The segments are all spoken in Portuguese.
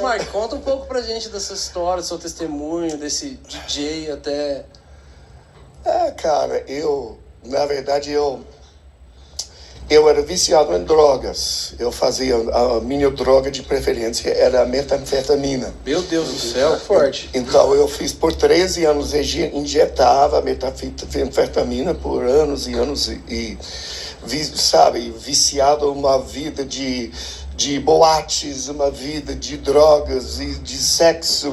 Mark, conta um pouco pra gente dessa história, do seu testemunho, desse DJ até... Cara, na verdade, eu era viciado em drogas. Eu fazia, a minha droga de preferência era a metanfetamina. Meu Deus do céu, forte. Então eu fiz por 13 anos, injetava metanfetamina por anos e anos viciado uma vida de boates, uma vida de drogas e de sexo,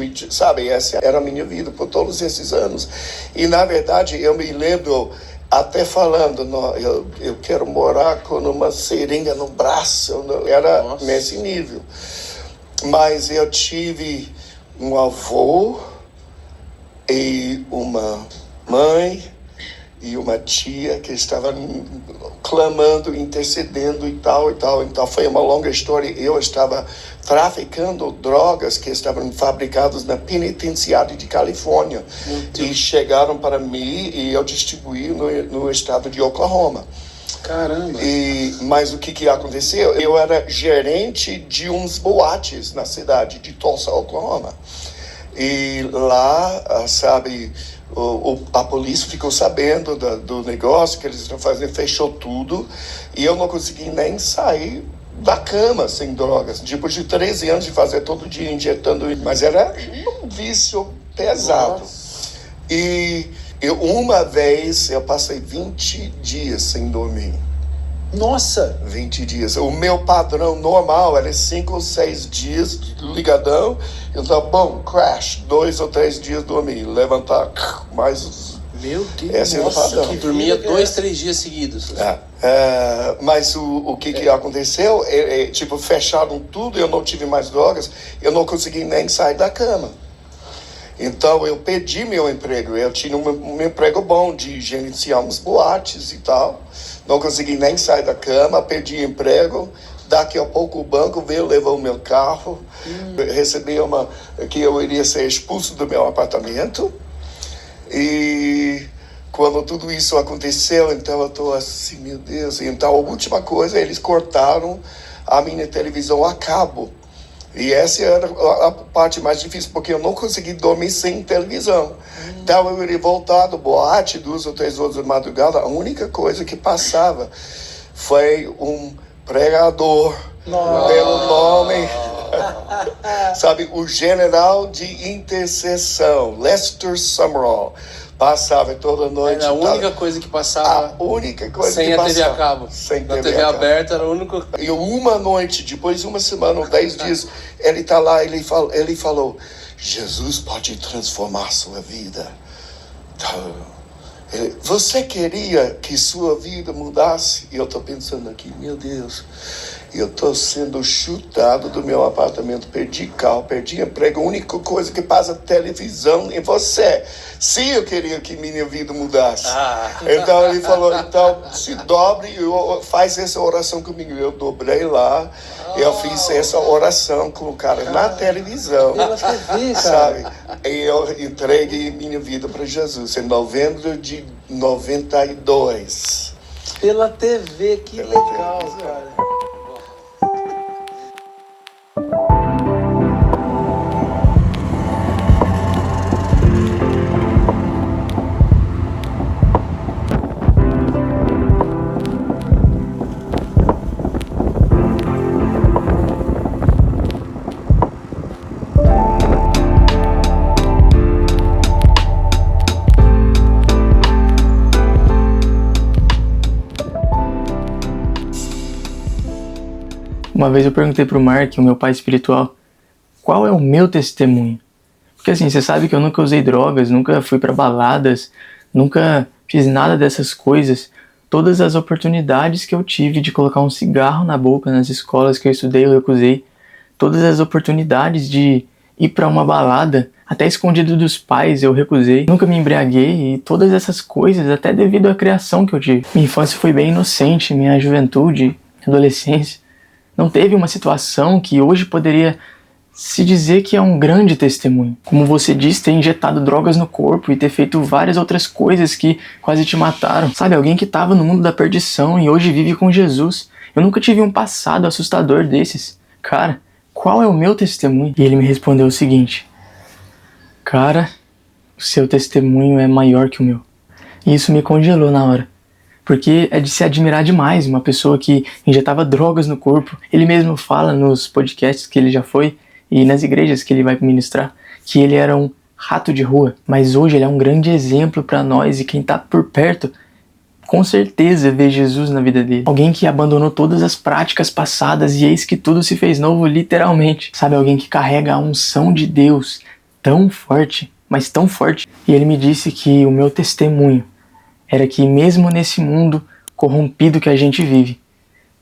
essa era a minha vida por todos esses anos. E na verdade eu me lembro até falando, eu quero morar com uma seringa no braço, era nesse nível. Mas eu tive um avô e uma mãe e uma tia que estavam clamando, intercedendo e tal. Então foi uma longa história. Eu estava traficando drogas que estavam fabricadas na penitenciária de Califórnia. E chegaram para mim e eu distribuí no estado de Oklahoma. Caramba! Mas o que aconteceu? Eu era gerente de uns boates na cidade de Tulsa, Oklahoma. E lá, a polícia ficou sabendo do negócio que eles estão fazendo, fechou tudo, e eu não consegui nem sair da cama sem drogas. Depois de 13 anos de fazer todo dia injetando, mas era um vício pesado. Nossa. E uma vez eu passei 20 dias sem dormir. Nossa! 20 dias. O meu padrão normal era 5 ou 6 dias ligadão. Então, crash, 2 ou 3 dias dormir, levantar, mais... Meu Deus, esse era o padrão. Que dormia 2, 3 dias seguidos. Mas o que aconteceu, fecharam tudo, eu não tive mais drogas, eu não consegui nem sair da cama. Então eu perdi meu emprego, eu tinha um emprego bom de gerenciar uns boates e tal, não consegui nem sair da cama, perdi emprego. Daqui a pouco o banco veio, levou o meu carro, recebi que eu iria ser expulso do meu apartamento. E quando tudo isso aconteceu, então eu estou assim, meu Deus. Então a última coisa, eles cortaram a minha televisão a cabo. E essa era a parte mais difícil, porque eu não consegui dormir sem televisão. Então eu iria voltar do boate 2 ou 3 horas da madrugada. A única coisa que passava foi um pregador, pelo nome, o general de intercessão, Lester Sumrall. Passava toda noite. Era a única coisa que passava. A única coisa sem que a passava. TV a cabo. Sem na TV aberta era o único. E uma noite, depois de uma semana ou 10 dias, ele está lá, ele falou: Jesus pode transformar sua vida. Você queria que sua vida mudasse? E eu estou pensando aqui, meu Deus, eu estou sendo chutado do meu apartamento, perdi carro, perdi emprego, a única coisa que passa televisão é você. Sim, eu queria que minha vida mudasse. Então ele falou, então se dobre e faz essa oração comigo. Eu dobrei lá, eu fiz essa oração com o cara na televisão. Sabe? E eu entreguei minha vida para Jesus em novembro de 92. Pela TV, que legal, cara. Uma vez eu perguntei pro Mark, o meu pai espiritual, qual é o meu testemunho? Porque assim, você sabe que eu nunca usei drogas, nunca fui pra baladas, nunca fiz nada dessas coisas. Todas as oportunidades que eu tive de colocar um cigarro na boca nas escolas que eu estudei, eu recusei. Todas as oportunidades de ir pra uma balada, até escondido dos pais, eu recusei. Nunca me embriaguei e todas essas coisas, até devido à criação que eu tive. Minha infância foi bem inocente, minha juventude, adolescência. Não teve uma situação que hoje poderia se dizer que é um grande testemunho. Como você disse, ter injetado drogas no corpo e ter feito várias outras coisas que quase te mataram. Sabe, alguém que estava no mundo da perdição e hoje vive com Jesus. Eu nunca tive um passado assustador desses. Cara, qual é o meu testemunho? E ele me respondeu o seguinte: cara, o seu testemunho é maior que o meu. E isso me congelou na hora. Porque é de se admirar demais uma pessoa que injetava drogas no corpo. Ele mesmo fala nos podcasts que ele já foi e nas igrejas que ele vai ministrar que ele era um rato de rua. Mas hoje ele é um grande exemplo para nós, e quem está por perto com certeza vê Jesus na vida dele. Alguém que abandonou todas as práticas passadas e eis que tudo se fez novo literalmente. Sabe, alguém que carrega a unção de Deus tão forte, mas tão forte. E ele me disse que o meu testemunho era que mesmo nesse mundo corrompido que a gente vive,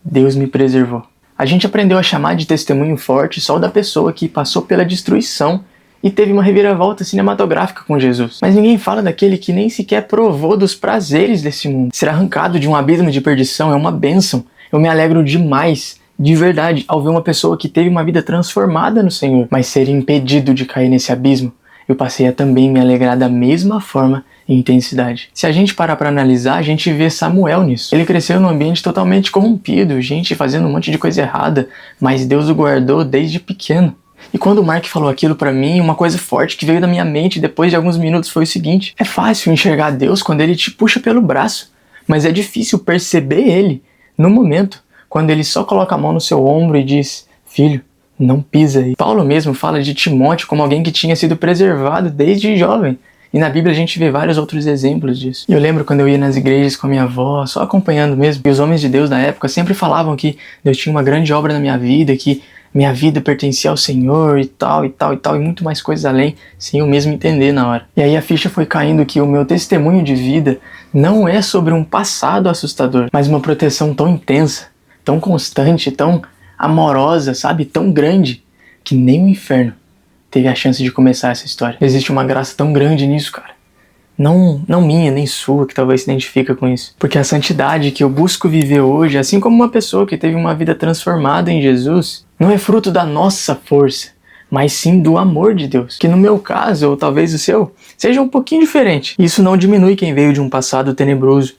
Deus me preservou. A gente aprendeu a chamar de testemunho forte só o da pessoa que passou pela destruição e teve uma reviravolta cinematográfica com Jesus. Mas ninguém fala daquele que nem sequer provou dos prazeres desse mundo. Ser arrancado de um abismo de perdição é uma bênção. Eu me alegro demais, de verdade, ao ver uma pessoa que teve uma vida transformada no Senhor, mas ser impedido de cair nesse abismo, eu passei a também me alegrar da mesma forma e intensidade. Se a gente parar para analisar, a gente vê Samuel nisso. Ele cresceu num ambiente totalmente corrompido, gente fazendo um monte de coisa errada, mas Deus o guardou desde pequeno. E quando o Mark falou aquilo pra mim, uma coisa forte que veio da minha mente depois de alguns minutos foi o seguinte: é fácil enxergar Deus quando ele te puxa pelo braço, mas é difícil perceber ele no momento, quando ele só coloca a mão no seu ombro e diz: filho, não pisa aí. Paulo mesmo fala de Timóteo como alguém que tinha sido preservado desde jovem. E na Bíblia a gente vê vários outros exemplos disso. E eu lembro quando eu ia nas igrejas com a minha avó, só acompanhando mesmo, e os homens de Deus da época sempre falavam que Deus tinha uma grande obra na minha vida, que minha vida pertencia ao Senhor e tal, e tal, e tal, e muito mais coisas além, sem eu mesmo entender na hora. E aí a ficha foi caindo que o meu testemunho de vida não é sobre um passado assustador, mas uma proteção tão intensa, tão constante, tão amorosa, sabe, tão grande, que nem o inferno teve a chance de começar essa história. Existe uma graça tão grande nisso, cara. Não minha, nem sua, que talvez se identifica com isso. Porque a santidade que eu busco viver hoje, assim como uma pessoa que teve uma vida transformada em Jesus, não é fruto da nossa força, mas sim do amor de Deus. Que no meu caso, ou talvez o seu, seja um pouquinho diferente. Isso não diminui quem veio de um passado tenebroso,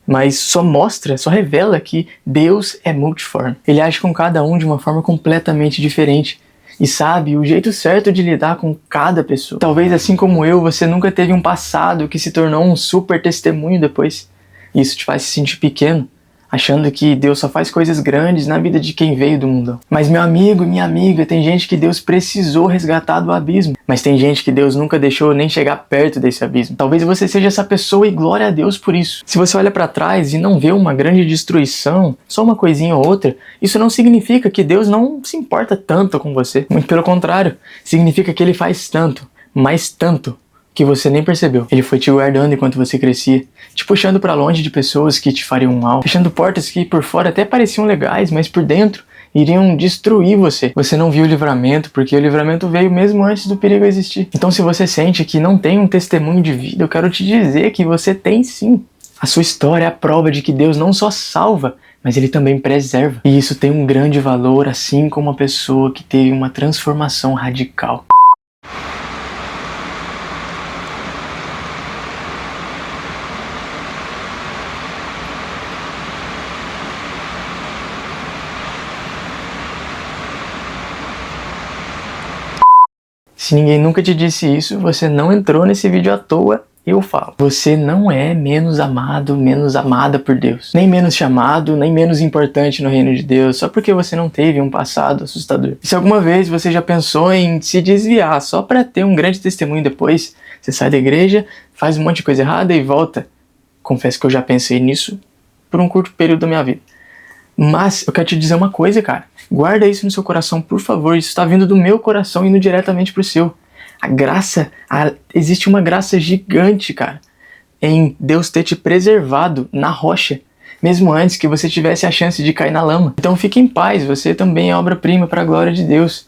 mas só mostra, só revela que Deus é multiforme. Ele age com cada um de uma forma completamente diferente. E sabe o jeito certo de lidar com cada pessoa. Talvez assim como eu, você nunca teve um passado que se tornou um super testemunho depois. Isso te faz se sentir pequeno, achando que Deus só faz coisas grandes na vida de quem veio do mundão. Mas meu amigo, minha amiga, tem gente que Deus precisou resgatar do abismo. Mas tem gente que Deus nunca deixou nem chegar perto desse abismo. Talvez você seja essa pessoa e glória a Deus por isso. Se você olha para trás e não vê uma grande destruição, só uma coisinha ou outra, isso não significa que Deus não se importa tanto com você. Muito pelo contrário, significa que Ele faz tanto, mas tanto, que você nem percebeu. Ele foi te guardando enquanto você crescia, te puxando pra longe de pessoas que te fariam mal, fechando portas que por fora até pareciam legais, mas por dentro iriam destruir você. Você não viu o livramento, porque o livramento veio mesmo antes do perigo existir. Então se você sente que não tem um testemunho de vida, eu quero te dizer que você tem sim. A sua história é a prova de que Deus não só salva, mas Ele também preserva. E isso tem um grande valor, assim como uma pessoa que teve uma transformação radical. Se ninguém nunca te disse isso, você não entrou nesse vídeo à toa, eu falo. Você não é menos amado, menos amada por Deus. Nem menos chamado, nem menos importante no reino de Deus, só porque você não teve um passado assustador. E se alguma vez você já pensou em se desviar só para ter um grande testemunho depois, você sai da igreja, faz um monte de coisa errada e volta. Confesso que eu já pensei nisso por um curto período da minha vida. Mas eu quero te dizer uma coisa, cara. Guarda isso no seu coração, por favor. Isso está vindo do meu coração, indo diretamente pro seu. Existe uma graça gigante, cara, em Deus ter te preservado na rocha, mesmo antes que você tivesse a chance de cair na lama. Então fique em paz, você também é obra-prima para a glória de Deus.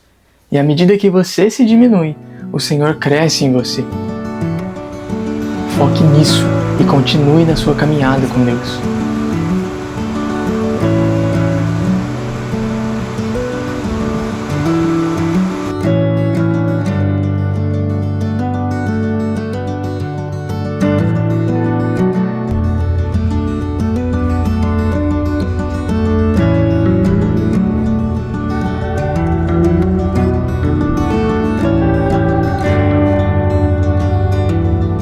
E à medida que você se diminui, o Senhor cresce em você. Foque nisso e continue na sua caminhada com Deus.